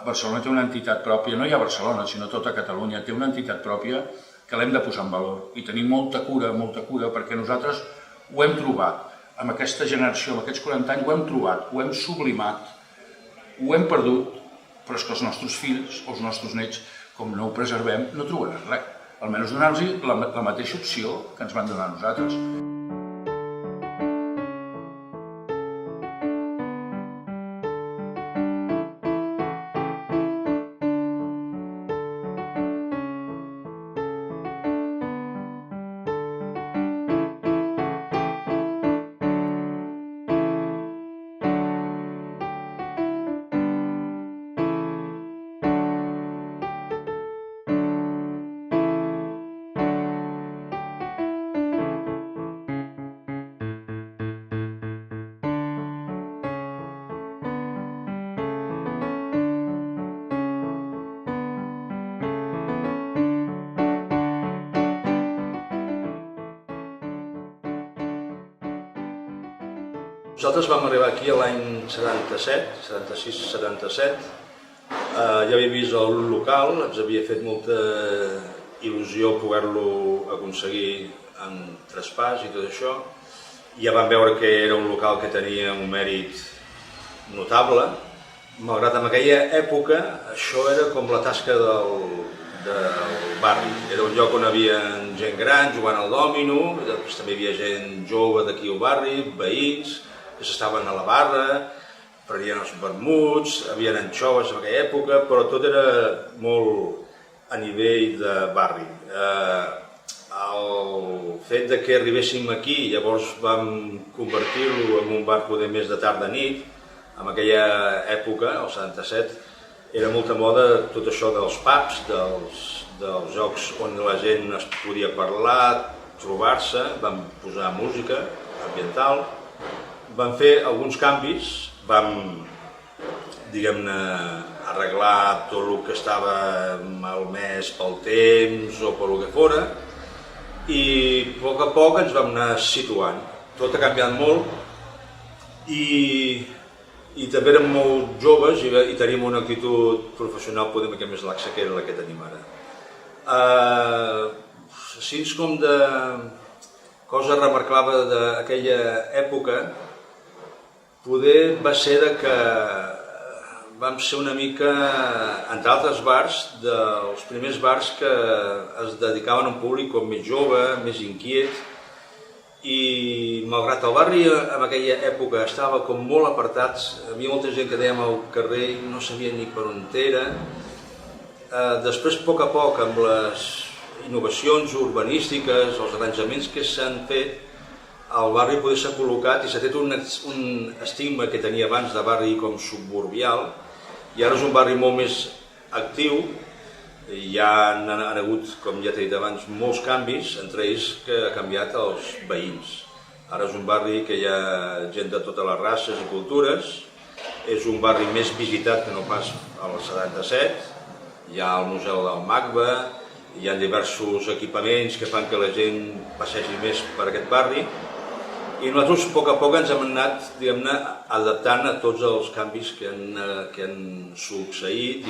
Barcelona té una entitat pròpia, no hi ha Barcelona, sinó tota Catalunya, té una entitat pròpia que l'hem de posar en valor i tenim molta cura, perquè nosaltres ho hem trobat, amb aquesta generació, amb aquests 40 anys, ho hem trobat, ho hem sublimat, ho hem perdut, però és que els nostres fills o els nostres nets, com no ho preservem, no trobaran res. Almenys donar-los la mateixa opció que ens van donar a nosaltres. Nosaltres vam arribar aquí l'any 77, 76-77, ja havia vist el local, ens havia fet molta il·lusió poder-lo aconseguir en traspàs i tot això. Ja vam veure que era un local que tenia un mèrit notable, malgrat en aquella època això era com la tasca del barri. Era un lloc on hi havia gent gran jugant al dòmino, després també hi havia gent jove d'aquí al barri, veïns, que s'estaven a la barra, prenien els vermuts, hi havia anxoves en aquella època, però tot era molt a nivell de barri. El fet que arribéssim aquí, llavors vam convertir-lo en un bar poder més de tarda nit, en aquella època, el 77, era molta moda tot això dels pubs, dels jocs on la gent es podia parlar, trobar-se, vam posar música ambiental, vam fer alguns canvis, vam, diguem-ne, arreglar tot el que estava malmès pel temps o pel que fora, i a poc ens vam anar situant. Tot ha canviat molt i també érem molt joves i teníem una actitud professional poder una mica més laxa que era la que tenim ara. Així com de cosa remarcable d'aquella època, poder va ser que vam ser una mica, entre altres bars, dels primers bars que es dedicaven a un públic com més jove, més inquiet, i malgrat el barri en aquella època estava com molt apartat, hi havia molta gent que dèiem al carrer i no sabia ni per on era. Després, a poc, amb les innovacions urbanístiques, els arranjaments que s'han fet, el barri poder s'ha col·locat i s'ha tret un estigma que tenia abans de barri com suburbial, i ara és un barri molt més actiu. Hi han hagut, com ja t'he dit abans, molts canvis, entre ells que ha canviat els veïns. Ara és un barri que hi ha gent de totes les races i cultures, és un barri més visitat que no pas al 77, hi ha el Museu del MACBA, hi ha diversos equipaments que fan que la gent passegi més per aquest barri, i nosaltres a poc ens hem anat, diguem-ne, adaptant a tots els canvis que han succeït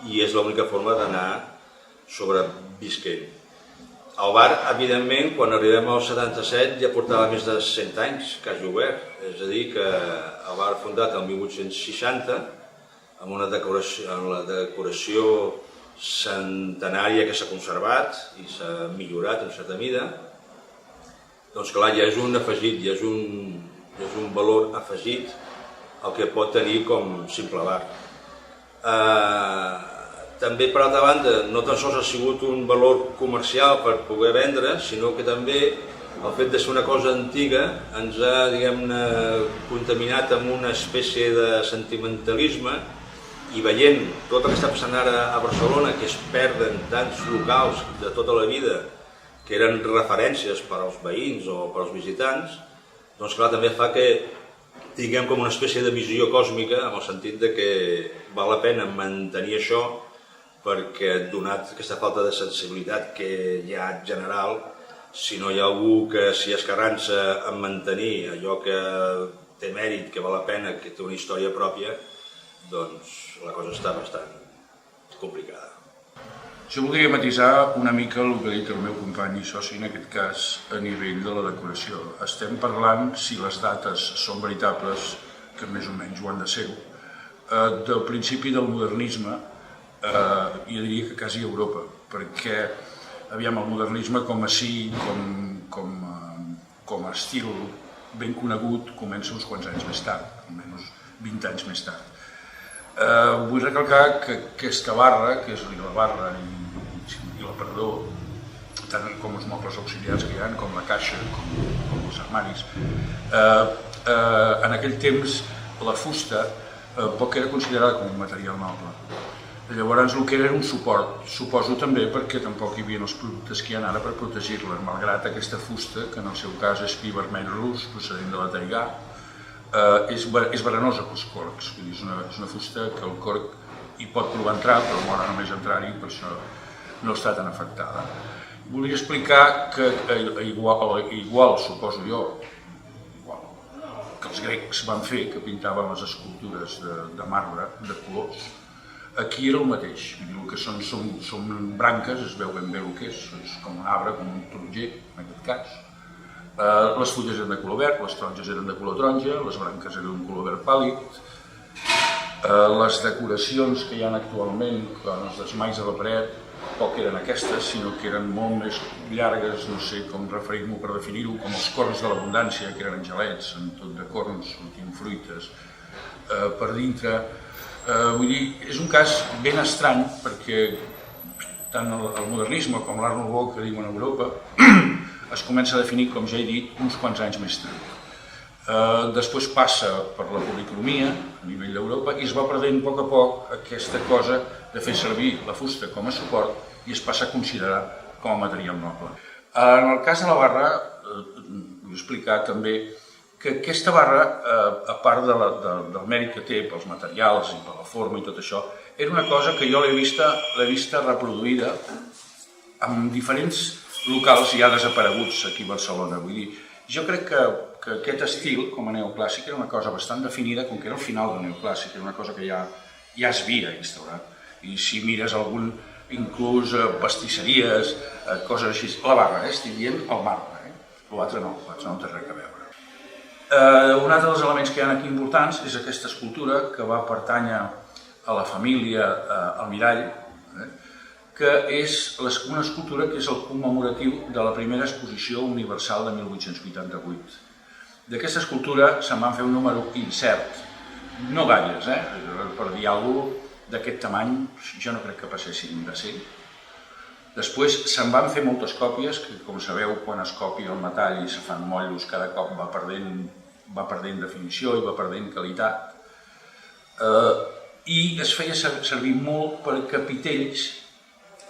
i és l'única forma d'anar sobrevisquent. El bar, evidentment, quan arribem al 77 ja portava més de 100 anys que hagi obert, és a dir, que el bar fundat el 1860 amb la decoració centenària que s'ha conservat i s'ha millorat en certa mida. Doncs clar, ja és un afegit, ja és un valor afegit el que pot tenir com simple bar. També, per altra banda, no tan sols ha sigut un valor comercial per poder vendre, sinó que també el fet de ser una cosa antiga ens ha, diguem-ne, contaminat amb una espècie de sentimentalisme, i veient tot el que està passant ara a Barcelona, que es perden tants locals de tota la vida que eren referències per als veïns o per als visitants, doncs clar, també fa que tinguem com una espècie de visió còsmica, en el sentit de que val la pena mantenir això, perquè donat aquesta falta de sensibilitat que hi ha general, si no hi ha algú que s'hi escarrança en mantenir allò que té mèrit, que val la pena, que té una història pròpia, doncs la cosa està bastant complicada. Jo voldria matisar una mica el que ha dit el meu company i soci, en aquest cas, a nivell de la decoració. Estem parlant, si les dates són veritables, que més o menys ho han de ser, del principi del modernisme, jo diria que quasi a Europa, perquè, aviam, el modernisme com a sí, com a estil ben conegut, comença uns quants anys més tard, almenys 20 anys més tard. Vull recalcar que aquesta barra, que és la barra i l'aparador, tant com els mobles auxiliars que hi ha, com la caixa, com els armaris, en aquell temps la fusta poc era considerada com un material noble. Llavors el que era un suport, suposo també perquè tampoc hi havia els productes que hi ha ara per protegir-la, malgrat aquesta fusta, que en el seu cas és pi vermell rus, procedent de la taigà, és veranosa pels corcs, és una fusta que el corc hi pot provar entrar, però mora només entrar-hi, per això no està tan afectada. Volia explicar que igual suposo jo, que els grecs van fer, que pintaven les escultures de marbre, de colors, aquí era el mateix, el que són branques, es veu ben bé el que és com un arbre, com un taronger, en aquest cas. Les fulles eren de color verd, les taronges eren de color taronja, les branques eren d'un color verd pàl·lid. Les decoracions que hi ha actualment, els desmais a la paret, poc eren aquestes, sinó que eren molt més llargues, no sé com referir-m'ho per definir-ho, com els corns de l'abundància, que eren angelets, amb tot de corns, amb fruites, per dintre. Vull dir, és un cas ben estrany, perquè tant el modernisme com l'art nouveau que diuen a Europa es comença a definir, com ja he dit, uns quants anys més tard. Després passa per la policromia a nivell d'Europa i es va perdent a poc aquesta cosa de fer servir la fusta com a suport i es passa a considerar com a material noble. En el cas de la barra, vull explicar també que aquesta barra, a part del mèrit que té pels materials i per la forma i tot això, era una cosa que jo l'he vista reproduïda en diferents locals ja desapareguts aquí a Barcelona. Vull dir, jo crec que aquest estil, com a neoclàssic, era una cosa bastant definida, com que era el final del neoclàssic, era una cosa que ja es havia instaurat. I si mires algun, inclús pastisseries, coses així, la barra, estic dient el marbre, l'altre no té res a veure. Un altre dels elements que hi ha aquí importants és aquesta escultura que va pertànyer a la família Almirall, que és una escultura que és el commemoratiu de la primera exposició universal de 1888. D'aquesta escultura se'n van fer un número incert, no gaires, per dir alguna cosa d'aquest tamany, jo no crec que passessin de 100. Després se'n van fer moltes còpies, que com sabeu, quan es copia el metall i se fan mollos, cada cop va perdent definició i va perdent qualitat. I es feia servir molt per capitells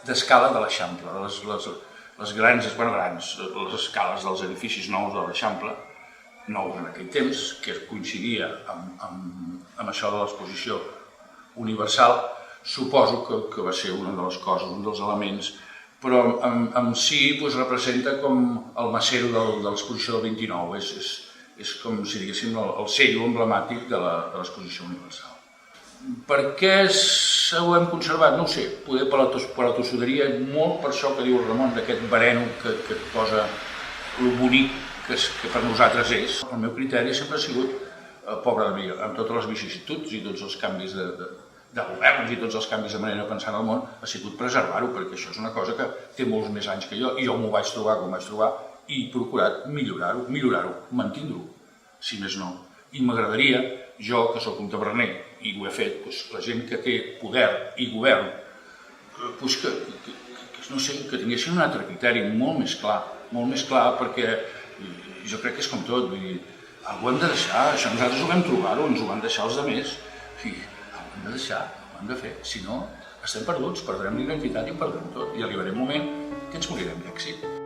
d'escala de l'Eixample, les grans escales dels edificis nous de l'Eixample, nous en aquell temps, que coincidia amb això de l'exposició universal, suposo que va ser una de les coses, un dels elements, però en si representa com el macero de l'exposició del 29, és com si diguéssim el sello emblemàtic de l'exposició universal. Per què ho hem conservat? No ho sé, poder per la tossuderia, molt per això que diu el Ramon, d'aquest bareno que et posa el bonic que per nosaltres és. El meu criteri sempre ha sigut, pobre de mi, amb totes les vicissituds i tots els canvis de governs i tots els canvis de manera de pensar en el món, ha sigut preservar-ho, perquè això és una cosa que té molts més anys que jo, i jo m'ho vaig trobar com vaig trobar, i he procurat millorar-ho, mantindre-ho, si més no. I m'agradaria, jo que sóc un taverner, i ho he fet, la gent que té poder i govern, que tinguessin un altre criteri molt més clar, perquè jo crec que és com tot, vull dir, algú hem de deixar, això nosaltres ho vam trobar, ens ho van deixar els altres, i ho hem de deixar, ho hem de fer, si no estem perduts, perdrem l'identitat i ho perdrem tot, i arribarà un moment que ens morirem d'èxit.